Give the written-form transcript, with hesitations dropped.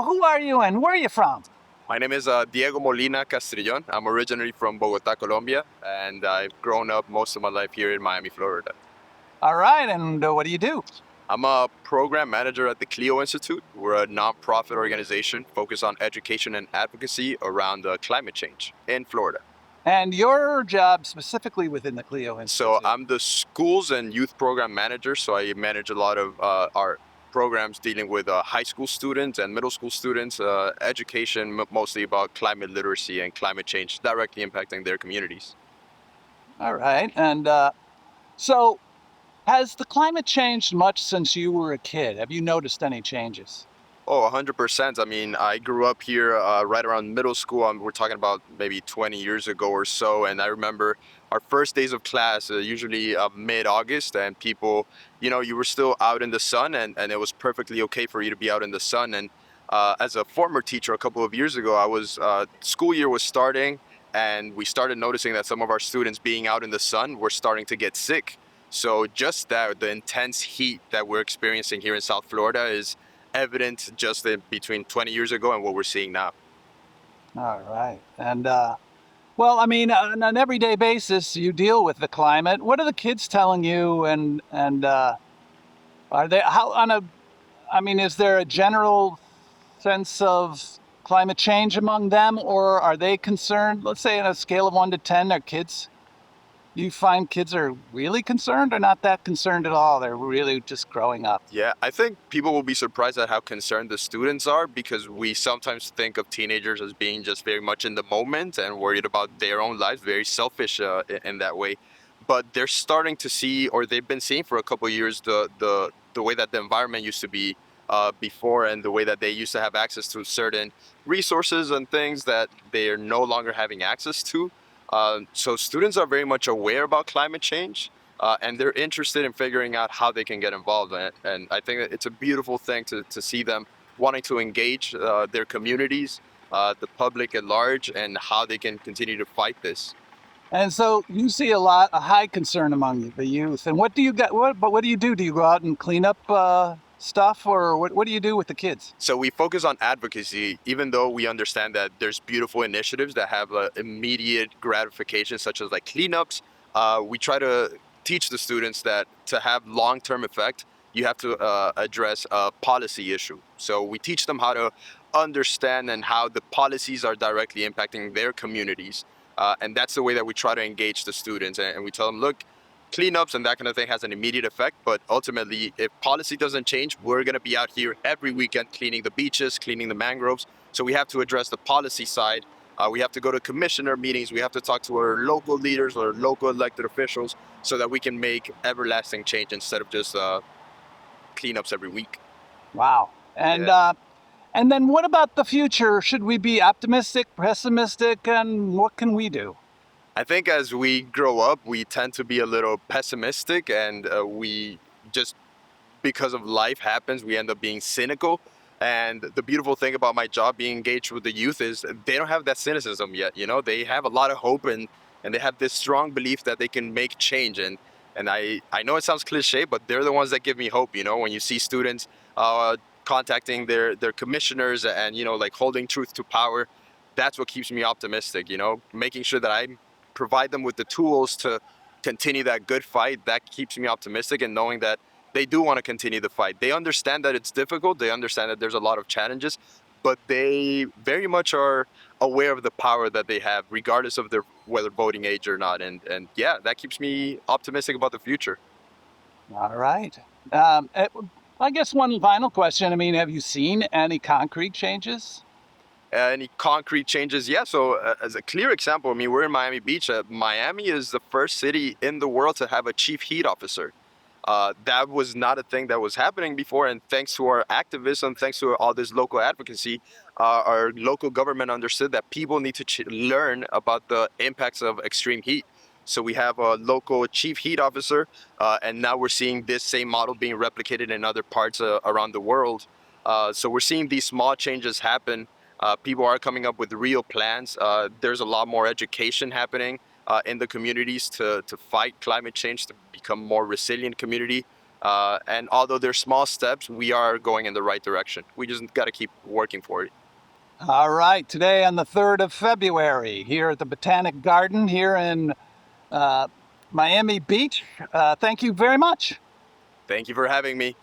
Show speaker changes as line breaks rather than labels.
who are you and where are you from?
My name is Diego Molina Castrillon. I'm originally from Bogota, Colombia, and I've grown up most of my life here in Miami, Florida.
All right, and what do you do?
I'm a program manager at the Clio Institute. We're a nonprofit organization focused on education and advocacy around climate change in Florida.
And your job specifically within the Clio Institute?
So I'm the schools and youth program manager, so I manage a lot of our programs dealing with high school students and middle school students, education mostly about climate literacy and climate change directly impacting their communities.
All right, and so has the climate changed much since you were a kid? Have you noticed any changes?
Oh, 100%. I mean, I grew up here right around middle school. We're talking about maybe 20 years ago or so. And I remember our first days of class, usually mid-August, and people, you were still out in the sun, and it was perfectly okay for you to be out in the sun. And as a former teacher a couple of years ago, school year was starting, and we started noticing that some of our students being out in the sun were starting to get sick. So just that, the intense heat that we're experiencing here in South Florida is evident just between 20 years ago and what we're seeing now.
All right, and well, I mean, on an everyday basis, you deal with the climate. What are the kids telling you, and are they how on a? I mean, is there a general sense of climate change among them, or are they concerned? Let's say on a scale of 1 to 10, are kids? You find kids are really concerned or not that concerned at all? They're really just growing up.
Yeah, I think people will be surprised at how concerned the students are, because we sometimes think of teenagers as being just very much in the moment and worried about their own lives, very selfish in that way. But they're starting to see, or they've been seeing for a couple of years, the way that the environment used to be before, and the way that they used to have access to certain resources and things that they are no longer having access to. So students are very much aware about climate change, and they're interested in figuring out how they can get involved in it. And I think that it's a beautiful thing to see them wanting to engage their communities, the public at large, and how they can continue to fight this.
And so you see a high concern among the youth. And what do you got? What do you do? Do you go out and clean up stuff, or what do you do with the kids?
So we focus on advocacy, even though we understand that there's beautiful initiatives that have immediate gratification, such as like cleanups. We try to teach the students that to have long-term effect, you have to address a policy issue. So we teach them how to understand and how the policies are directly impacting their communities. And that's the way that we try to engage the students. And we tell them, look, cleanups and that kind of thing has an immediate effect, but ultimately, if policy doesn't change, we're going to be out here every weekend cleaning the beaches, cleaning the mangroves. So we have to address the policy side. We have to go to commissioner meetings. We have to talk to our local leaders or local elected officials so that we can make everlasting change instead of just cleanups every week.
Wow. And
Yeah.
and then what about the future? Should we be optimistic, pessimistic, and what can we do?
I think as we grow up, we tend to be a little pessimistic, and we just, because of life happens, we end up being cynical. And the beautiful thing about my job being engaged with the youth is they don't have that cynicism yet. They have a lot of hope, and they have this strong belief that they can make change. And I know it sounds cliche, but they're the ones that give me hope. When you see students contacting their commissioners and, like holding truth to power, that's what keeps me optimistic, making sure that I provide them with the tools to continue that good fight. That keeps me optimistic, and knowing that they do want to continue the fight. They understand that it's difficult. They understand that there's a lot of challenges, but they very much are aware of the power that they have, regardless of their whether voting age or not. And yeah, that keeps me optimistic about the future.
All right. I guess one final question. I mean, have you seen any concrete changes?
Any concrete changes? Yeah. So as a clear example, I mean, we're in Miami Beach. Miami is the first city in the world to have a chief heat officer. That was not a thing that was happening before, and thanks to our activism, thanks to all this local advocacy, our local government understood that people need to learn about the impacts of extreme heat. So we have a local chief heat officer, and now we're seeing this same model being replicated in other parts around the world. So we're seeing these small changes happen. People are coming up with real plans. There's a lot more education happening in the communities to fight climate change, to become more resilient community. And although they're small steps, we are going in the right direction. We just got to keep working for it.
All right, today on the 3rd of February, here at the Botanic Garden here in Miami Beach. Thank you very much.
Thank you for having me.